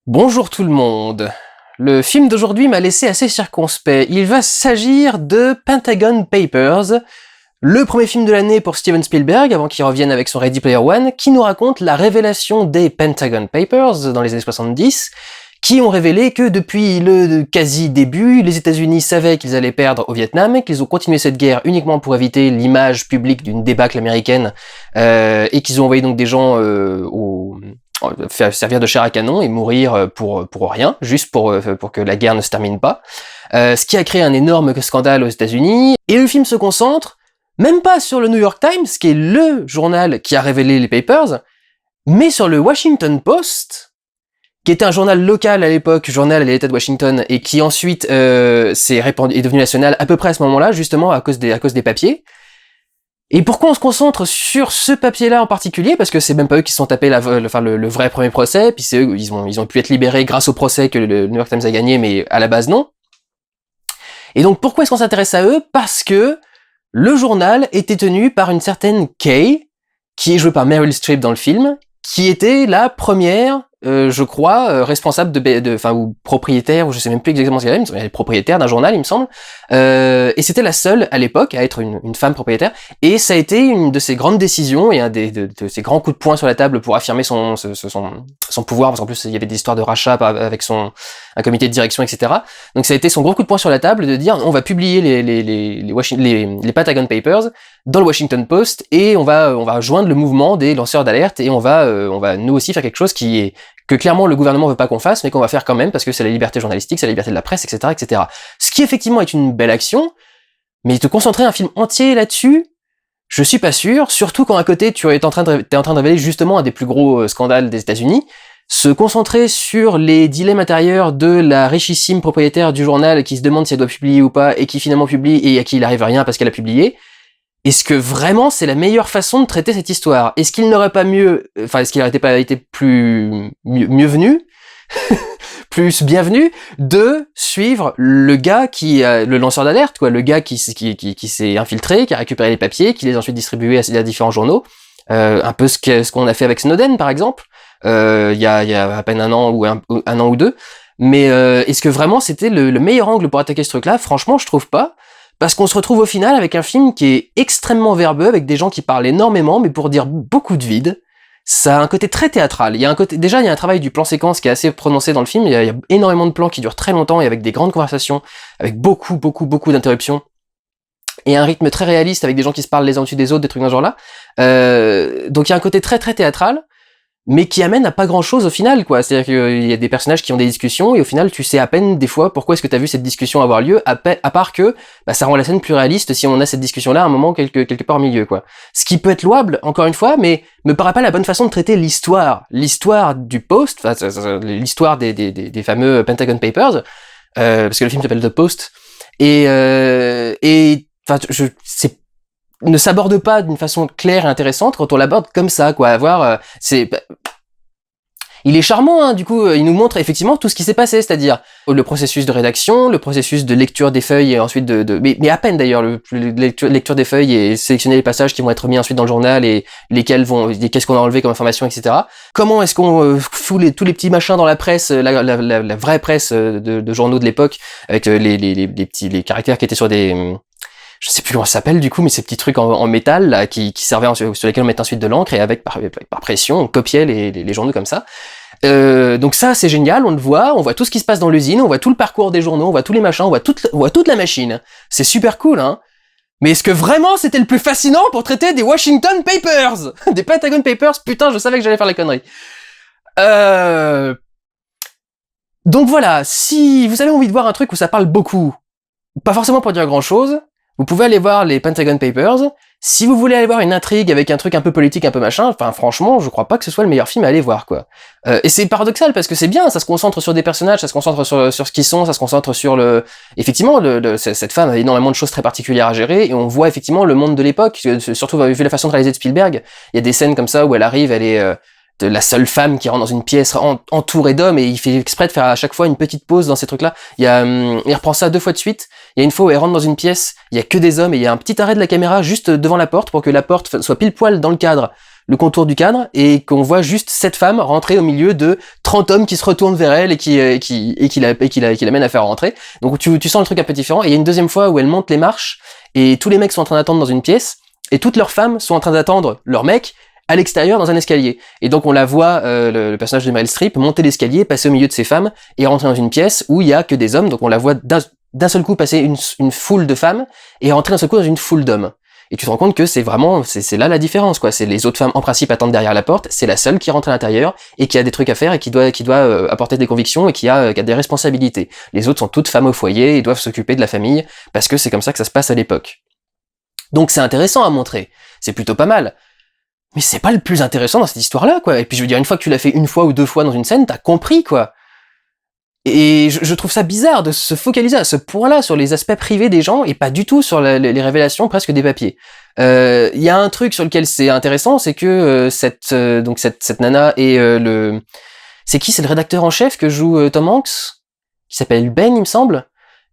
Bonjour tout le monde. Le film d'aujourd'hui m'a laissé assez circonspect. Il va s'agir de Pentagon Papers, le premier film de l'année pour Steven Spielberg, avant qu'il revienne avec son Ready Player One, qui nous raconte la révélation des Pentagon Papers dans les années 70, qui ont révélé que depuis le quasi-début, les États-Unis savaient qu'ils allaient perdre au Vietnam, qu'ils ont continué cette guerre uniquement pour éviter l'image publique d'une débâcle américaine, et qu'ils ont envoyé donc des gens faire servir de chair à canon et mourir pour rien, juste pour que la guerre ne se termine pas. Ce qui a créé un énorme scandale aux États-Unis. Et le film se concentre même pas sur le New York Times, qui est le journal qui a révélé les papers, mais sur le Washington Post, qui était un journal local à l'époque, journal à l'État de Washington, et qui ensuite est devenu national à peu près à ce moment-là, justement à cause des papiers. Et pourquoi on se concentre sur ce papier-là en particulier? Parce que c'est même pas eux qui se sont tapés le vrai premier procès, puis c'est eux, ils ont pu être libérés grâce au procès que le New York Times a gagné, mais à la base non. Et donc pourquoi est-ce qu'on s'intéresse à eux? Parce que le journal était tenu par une certaine Kay, qui est jouée par Meryl Streep dans le film, qui était la première, je crois, responsable ou propriétaire, ou je sais même plus exactement ce qu'elle est, elle est propriétaire d'un journal, il me semble, et c'était la seule à l'époque à être une femme propriétaire, et ça a été une de ses grandes décisions et un de ses grands coups de poing sur la table pour affirmer son pouvoir, parce qu'en plus il y avait des histoires de rachat avec un comité de direction, etc. Donc ça a été son gros coup de poing sur la table de dire on va publier les Pentagon Papers dans le Washington Post et on va joindre le mouvement des lanceurs d'alerte et on va nous aussi faire quelque chose que clairement le gouvernement veut pas qu'on fasse, mais qu'on va faire quand même parce que c'est la liberté journalistique, c'est la liberté de la presse, etc., etc. Ce qui effectivement est une belle action, mais te concentrer un film entier là-dessus, je suis pas sûr, surtout quand à côté t'es en train de révéler justement un des plus gros scandales des États-Unis. Se concentrer sur les dilemmes intérieurs de la richissime propriétaire du journal qui se demande si elle doit publier ou pas et qui finalement publie et à qui il arrive rien parce qu'elle a publié. Est-ce que vraiment c'est la meilleure façon de traiter cette histoire? Est-ce qu'il n'aurait pas est-ce qu'il n'aurait pas été mieux venu, plus bienvenu de suivre le gars le lanceur d'alerte, quoi, le gars qui s'est infiltré, qui a récupéré les papiers, qui les a ensuite distribués à différents journaux, un peu ce qu'on a fait avec Snowden par exemple, il y a à peine un an ou deux. Mais est-ce que vraiment c'était le meilleur angle pour attaquer ce truc-là? Franchement, je trouve pas. Parce qu'on se retrouve au final avec un film qui est extrêmement verbeux, avec des gens qui parlent énormément, mais pour dire beaucoup de vide. Ça a un côté très théâtral. Il y a un travail du plan séquence qui est assez prononcé dans le film. Il y a énormément de plans qui durent très longtemps et avec des grandes conversations, avec beaucoup d'interruptions. Et un rythme très réaliste avec des gens qui se parlent les uns au-dessus des autres, des trucs dans ce genre-là. Donc il y a un côté très théâtral, mais qui amène à pas grand chose au final, quoi. C'est-à-dire qu'il y a des personnages qui ont des discussions, et au final, tu sais à peine, des fois, pourquoi est-ce que t'as vu cette discussion avoir lieu, à part que, ça rend la scène plus réaliste si on a cette discussion-là à un moment quelque part au milieu, quoi. Ce qui peut être louable, encore une fois, mais me paraît pas la bonne façon de traiter l'histoire. L'histoire du Post, l'histoire des fameux Pentagon Papers, parce que le film s'appelle The Post, ne s'aborde pas d'une façon claire et intéressante quand on l'aborde comme ça, quoi. Il est charmant, hein, du coup, il nous montre effectivement tout ce qui s'est passé, c'est-à-dire le processus de rédaction, le processus de lecture des feuilles et ensuite mais à peine d'ailleurs, lecture des feuilles et sélectionner les passages qui vont être mis ensuite dans le journal et qu'est-ce qu'on a enlevé comme information, etc. Comment est-ce qu'on fout tous les petits machins dans la presse, la vraie presse de journaux de l'époque, avec les caractères qui étaient sur des... je sais plus comment ça s'appelle du coup, mais ces petits trucs en métal là, qui servaient sur lesquels on mettait ensuite de l'encre et par pression on copiait les journaux comme ça. Donc ça c'est génial, on voit tout ce qui se passe dans l'usine, on voit tout le parcours des journaux, on voit tous les machins, on voit toute la machine. C'est super cool, hein. Mais est-ce que vraiment c'était le plus fascinant pour traiter des Washington Papers, des Pentagon Papers? Putain, je savais que j'allais faire la connerie. Donc voilà, si vous avez envie de voir un truc où ça parle beaucoup, pas forcément pour dire grand chose, vous pouvez aller voir les Pentagon Papers. Si vous voulez aller voir une intrigue avec un truc un peu politique, un peu machin, franchement, je crois pas que ce soit le meilleur film à aller voir, quoi. Et c'est paradoxal parce que c'est bien, ça se concentre sur des personnages, ça se concentre sur ce qu'ils sont, ça se concentre sur effectivement, cette femme a énormément de choses très particulières à gérer et on voit effectivement le monde de l'époque, surtout vu la façon de réaliser de Spielberg. Il y a des scènes comme ça où elle arrive, elle est de la seule femme qui rentre dans une pièce entourée d'hommes et il fait exprès de faire à chaque fois une petite pause dans ces trucs-là. Il reprend ça 2 fois de suite. Il y a une fois où elle rentre dans une pièce, il y a que des hommes et il y a un petit arrêt de la caméra juste devant la porte pour que la porte soit pile poil dans le cadre le contour du cadre et qu'on voit juste cette femme rentrer au milieu de 30 hommes qui se retournent vers elle et qui l'amènent à faire rentrer. Donc tu sens le truc un peu différent. Et il y a une deuxième fois où elle monte les marches et tous les mecs sont en train d'attendre dans une pièce et toutes leurs femmes sont en train d'attendre leur mec à l'extérieur dans un escalier. Et donc on la voit, le personnage de Meryl Streep, monter l'escalier, passer au milieu de ces femmes et rentrer dans une pièce où il y a que des hommes. Donc on la voit d'un seul coup passer une foule de femmes et rentrer d'un seul coup dans une foule d'hommes. Et tu te rends compte que c'est vraiment, c'est là la différence, quoi. C'est les autres femmes, en principe, attendent derrière la porte, c'est la seule qui rentre à l'intérieur et qui a des trucs à faire et qui doit apporter des convictions et qui a des responsabilités. Les autres sont toutes femmes au foyer et doivent s'occuper de la famille parce que c'est comme ça que ça se passe à l'époque. Donc c'est intéressant à montrer. C'est plutôt pas mal. Mais c'est pas le plus intéressant dans cette histoire-là, quoi. Et puis je veux dire, une fois que tu l'as fait une fois ou deux fois dans une scène, t'as compris, quoi. Et je trouve ça bizarre de se focaliser à ce point-là sur les aspects privés des gens et pas du tout sur les révélations presque des papiers. Il y a un truc sur lequel c'est intéressant, c'est que cette nana et c'est qui? C'est le rédacteur en chef que joue Tom Hanks, qui s'appelle Ben, il me semble.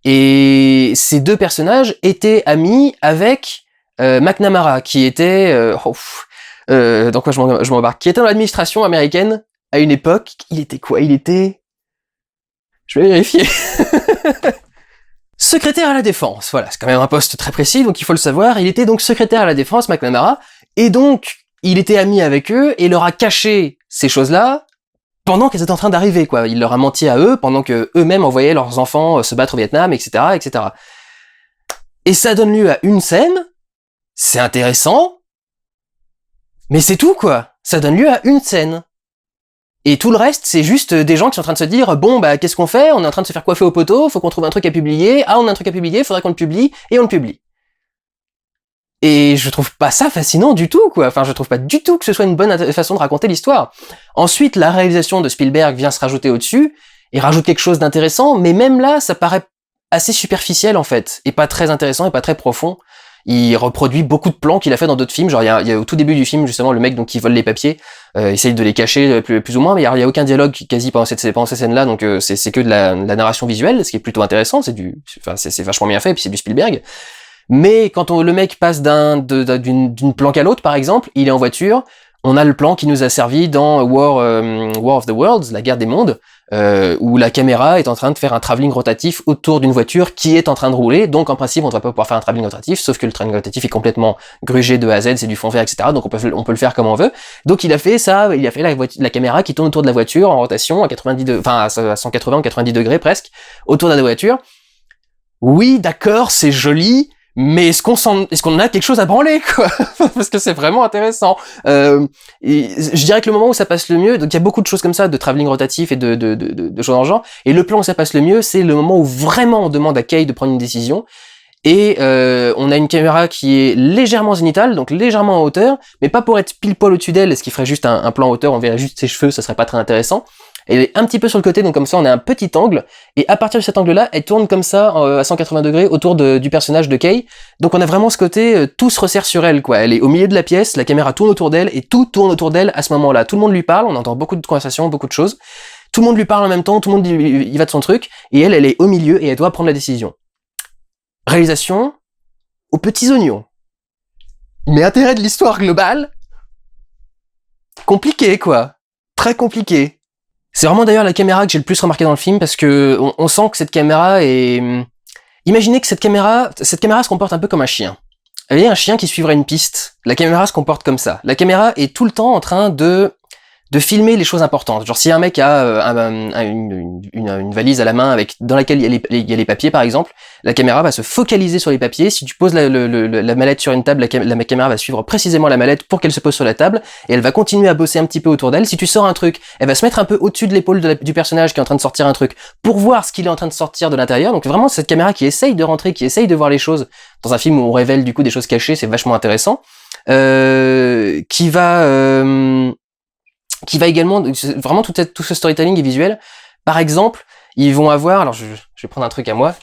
Et ces deux personnages étaient amis avec McNamara, qui était dans quoi je m'embarque, qui était dans l'administration américaine à une époque. Il était quoi? Je vais vérifier. Secrétaire à la défense, voilà, c'est quand même un poste très précis, donc il faut le savoir. Il était donc secrétaire à la défense, McNamara, et donc il était ami avec eux et leur a caché ces choses-là pendant qu'elles étaient en train d'arriver, quoi. Il leur a menti à eux pendant que eux-mêmes envoyaient leurs enfants se battre au Vietnam, etc., etc. Et ça donne lieu à une scène. C'est intéressant, mais c'est tout, quoi. Ça donne lieu à une scène. Et tout le reste, c'est juste des gens qui sont en train de se dire, bon, bah, qu'est-ce qu'on fait? On est en train de se faire coiffer au poteau, faut qu'on trouve un truc à publier. Ah, on a un truc à publier, faudrait qu'on le publie, et on le publie. Et je trouve pas ça fascinant du tout, quoi. Enfin, je trouve pas du tout que ce soit une bonne façon de raconter l'histoire. Ensuite, la réalisation de Spielberg vient se rajouter au-dessus, et rajoute quelque chose d'intéressant, mais même là, ça paraît assez superficiel, en fait, et pas très intéressant, et pas très profond. Il reproduit beaucoup de plans qu'il a fait dans d'autres films. Genre, il y a au tout début du film, justement, le mec donc qui vole les papiers, essaye de les cacher plus ou moins, mais il y a aucun dialogue quasi pendant ces scènes-là, donc c'est que de la narration visuelle, ce qui est plutôt intéressant. C'est vachement bien fait, et puis c'est du Spielberg. Mais quand le mec passe d'une planque à l'autre, par exemple, il est en voiture. On a le plan qui nous a servi dans War of the Worlds, la guerre des mondes, où la caméra est en train de faire un travelling rotatif autour d'une voiture qui est en train de rouler. Donc en principe, on ne devrait pas pouvoir faire un travelling rotatif, sauf que le travelling rotatif est complètement grugé de A à Z, c'est du fond vert, etc. Donc on peut le faire comme on veut. Donc il a fait ça, il a fait la caméra qui tourne autour de la voiture en rotation à 180 ou 90 degrés presque, autour de la voiture. Oui, d'accord, c'est joli. Mais est-ce qu'on a quelque chose à branler, quoi? Parce que c'est vraiment intéressant. Je dirais que le moment où ça passe le mieux, donc il y a beaucoup de choses comme ça, de travelling rotatif et de choses en genre, et le plan où ça passe le mieux, c'est le moment où vraiment on demande à Kay de prendre une décision, et on a une caméra qui est légèrement zénitale, donc légèrement en hauteur, mais pas pour être pile poil au-dessus d'elle, ce qui ferait juste un plan en hauteur, on verrait juste ses cheveux, ça serait pas très intéressant. Elle est un petit peu sur le côté, donc comme ça on a un petit angle, et à partir de cet angle-là, elle tourne comme ça à 180 degrés autour du personnage de Kay. Donc on a vraiment ce côté, tout se resserre sur elle, quoi. Elle est au milieu de la pièce, la caméra tourne autour d'elle, et tout tourne autour d'elle à ce moment-là. Tout le monde lui parle, on entend beaucoup de conversations, beaucoup de choses. Tout le monde lui parle en même temps, tout le monde y va de son truc, et elle est au milieu, et elle doit prendre la décision. Réalisation aux petits oignons. Mais intérêt de l'histoire globale, compliqué, quoi. Très compliqué. C'est vraiment d'ailleurs la caméra que j'ai le plus remarqué dans le film, parce que on sent que cette caméra est... Imaginez que cette caméra se comporte un peu comme un chien. Vous voyez, un chien qui suivrait une piste. La caméra se comporte comme ça. La caméra est tout le temps en train de filmer les choses importantes. Genre si un mec a une valise à la main dans laquelle il y a les papiers par exemple, la caméra va se focaliser sur les papiers. Si tu poses la mallette sur une table, la caméra va suivre précisément la mallette pour qu'elle se pose sur la table, et elle va continuer à bosser un petit peu autour d'elle. Si tu sors un truc, elle va se mettre un peu au-dessus de l'épaule du personnage qui est en train de sortir un truc pour voir ce qu'il est en train de sortir de l'intérieur. Donc vraiment cette caméra qui essaye de rentrer, qui essaye de voir les choses dans un film où on révèle du coup des choses cachées, c'est vachement intéressant. Qui va également, vraiment tout ce storytelling est visuel. Par exemple, ils vont avoir, alors je vais prendre un truc à moi,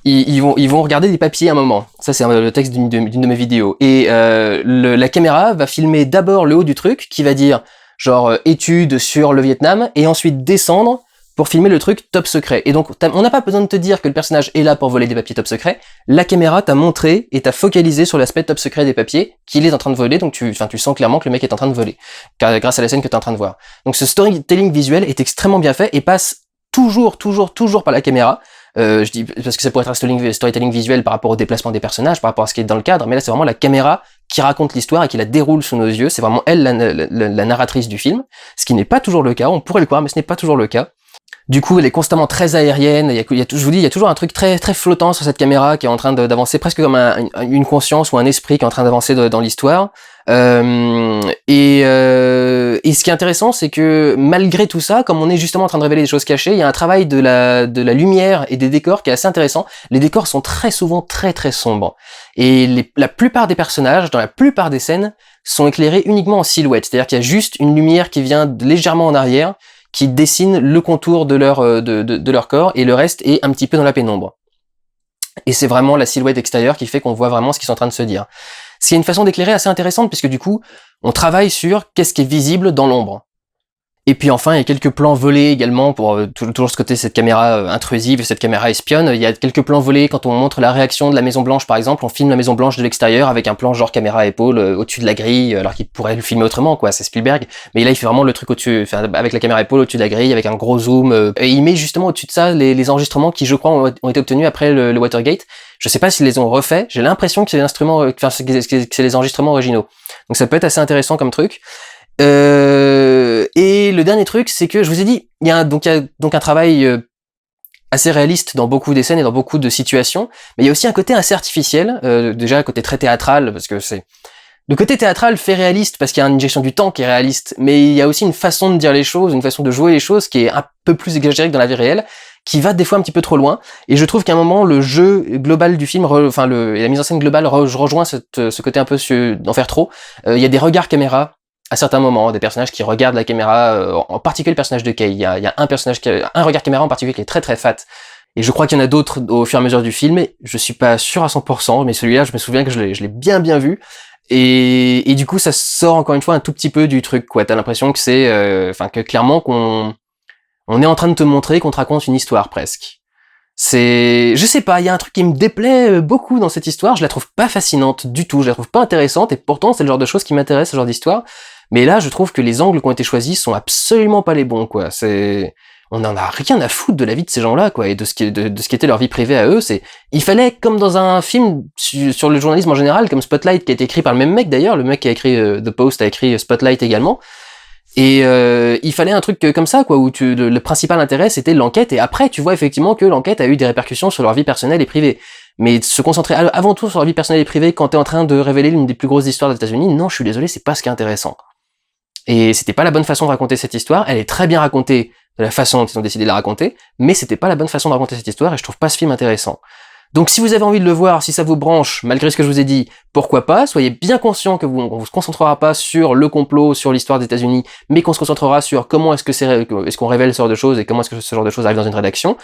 ils vont regarder des papiers à un moment. Ça c'est le texte d'une de mes vidéos. Et la caméra va filmer d'abord le haut du truc, qui va dire genre étude sur le Vietnam, et ensuite descendre pour filmer le truc top secret. Et donc, on n'a pas besoin de te dire que le personnage est là pour voler des papiers top secret. La caméra t'a montré et t'a focalisé sur l'aspect top secret des papiers qu'il est en train de voler, donc tu sens clairement que le mec est en train de voler, grâce à la scène que t'es en train de voir. Donc ce storytelling visuel est extrêmement bien fait et passe toujours par la caméra. Je dis parce que ça pourrait être un storytelling visuel par rapport au déplacement des personnages, par rapport à ce qui est dans le cadre, mais là c'est vraiment la caméra qui raconte l'histoire et qui la déroule sous nos yeux. C'est vraiment elle la narratrice du film, ce qui n'est pas toujours le cas. On pourrait le croire, mais ce n'est pas toujours le cas. Du coup, elle est constamment très aérienne. Je vous dis, il y a toujours un truc très flottant sur cette caméra qui est en train d'avancer presque comme une conscience ou un esprit qui est en train d'avancer dans l'histoire. Et ce qui est intéressant, c'est que malgré tout ça, comme on est justement en train de révéler des choses cachées, il y a un travail de la lumière et des décors qui est assez intéressant. Les décors sont très souvent très sombres. Et la plupart des personnages, dans la plupart des scènes, sont éclairés uniquement en silhouette. C'est-à-dire qu'il y a juste une lumière qui vient légèrement en arrière, qui dessine le contour de leur corps, et le reste est un petit peu dans la pénombre. Et c'est vraiment la silhouette extérieure qui fait qu'on voit vraiment ce qu'ils sont en train de se dire. C'est une façon d'éclairer assez intéressante, puisque du coup, on travaille sur qu'est-ce qui est visible dans l'ombre. Et puis enfin, il y a quelques plans volés également, pour toujours ce côté, cette caméra intrusive, cette caméra espionne. Il y a quelques plans volés quand on montre la réaction de la Maison Blanche, par exemple. On filme la Maison Blanche de l'extérieur avec un plan genre caméra à épaule au-dessus de la grille, alors qu'il pourrait le filmer autrement, quoi. C'est Spielberg. Mais là, il fait vraiment le truc au-dessus, avec la caméra à épaule au-dessus de la grille, avec un gros zoom. Et il met justement au-dessus de ça les enregistrements qui, je crois, ont été obtenus après le Watergate. Je sais pas s'ils les ont refaits. J'ai l'impression que c'est c'est les enregistrements originaux. Donc ça peut être assez intéressant comme truc. Et le dernier truc, c'est que je vous ai dit, il y a donc un travail assez réaliste dans beaucoup des scènes et dans beaucoup de situations, mais il y a aussi un côté assez artificiel, déjà un côté très théâtral, parce que c'est le côté théâtral fait réaliste parce qu'il y a une injection du temps qui est réaliste, mais il y a aussi une façon de dire les choses, une façon de jouer les choses qui est un peu plus exagérée que dans la vie réelle, qui va des fois un petit peu trop loin, et je trouve qu'à un moment le jeu global du film, et la mise en scène globale rejoint ce côté un peu d'en faire trop. Il y a des regards caméra à certains moments, des personnages qui regardent la caméra, en particulier le personnage de Kay. Il y a un regard caméra en particulier qui est très fat. Et je crois qu'il y en a d'autres au fur et à mesure du film. Je suis pas sûr à 100%, mais celui-là, je me souviens que je l'ai bien vu. Et du coup, ça sort encore une fois un tout petit peu du truc, quoi. T'as l'impression que c'est, que clairement qu'on est en train de te montrer qu'on te raconte une histoire presque. Je sais pas, il y a un truc qui me déplaît beaucoup dans cette histoire. Je la trouve pas fascinante du tout. Je la trouve pas intéressante. Et pourtant, c'est le genre de choses qui m'intéresse, ce genre d'histoire. Mais là, je trouve que les angles qui ont été choisis sont absolument pas les bons, quoi. On en a rien à foutre de la vie de ces gens-là, quoi, et de ce qui était leur vie privée à eux. Il fallait, comme dans un film sur le journalisme en général, comme Spotlight, qui a été écrit par le même mec d'ailleurs, le mec qui a écrit The Post a écrit Spotlight également. Et il fallait un truc comme ça, quoi, où le principal intérêt c'était l'enquête, et après tu vois effectivement que l'enquête a eu des répercussions sur leur vie personnelle et privée. Mais se concentrer avant tout sur leur vie personnelle et privée quand t'es en train de révéler l'une des plus grosses histoires des États-Unis, non, je suis désolé, c'est pas ce qui est intéressant. Et c'était pas la bonne façon de raconter cette histoire. Elle est très bien racontée de la façon dont ils ont décidé de la raconter, mais c'était pas la bonne façon de raconter cette histoire, et je trouve pas ce film intéressant. Donc si vous avez envie de le voir, si ça vous branche, malgré ce que je vous ai dit, pourquoi pas, soyez bien conscient que on se concentrera pas sur le complot, sur l'histoire des États-Unis, mais qu'on se concentrera sur comment est-ce qu'on révèle ce genre de choses et comment est-ce que ce genre de choses arrive dans une rédaction,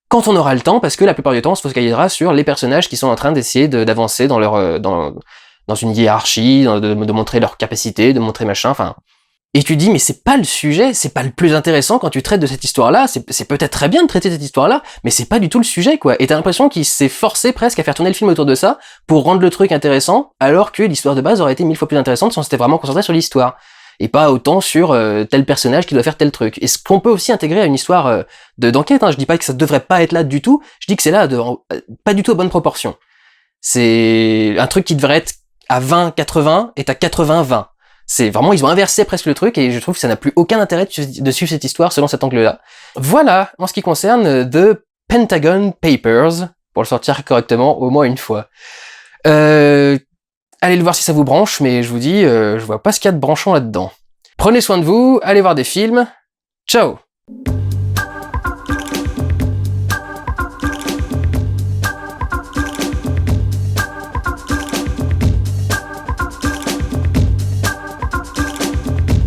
quand on aura le temps, parce que la plupart du temps, on se focalisera sur les personnages qui sont en train d'essayer d'avancer dans leur dans une hiérarchie, de montrer leurs capacités, de montrer machin, enfin. Et tu dis, mais c'est pas le sujet, c'est pas le plus intéressant quand tu traites de cette histoire-là, c'est peut-être très bien de traiter cette histoire-là, mais c'est pas du tout le sujet, quoi. Et t'as l'impression qu'il s'est forcé presque à faire tourner le film autour de ça, pour rendre le truc intéressant, alors que l'histoire de base aurait été 1000 fois plus intéressante si on s'était vraiment concentré sur l'histoire. Et pas autant sur tel personnage qui doit faire tel truc. Et ce qu'on peut aussi intégrer à une histoire d'enquête, hein, je dis pas que ça devrait pas être là du tout, je dis que c'est là pas du tout à bonne proportion. C'est un truc qui devrait être à 20-80 est à 80-20. C'est vraiment, ils ont inversé presque le truc, et je trouve que ça n'a plus aucun intérêt de suivre cette histoire selon cet angle-là. Voilà, en ce qui concerne The Pentagon Papers, pour le sortir correctement au moins une fois. Allez le voir si ça vous branche, mais je vous dis, je vois pas ce qu'il y a de branchant là-dedans. Prenez soin de vous, allez voir des films. Ciao!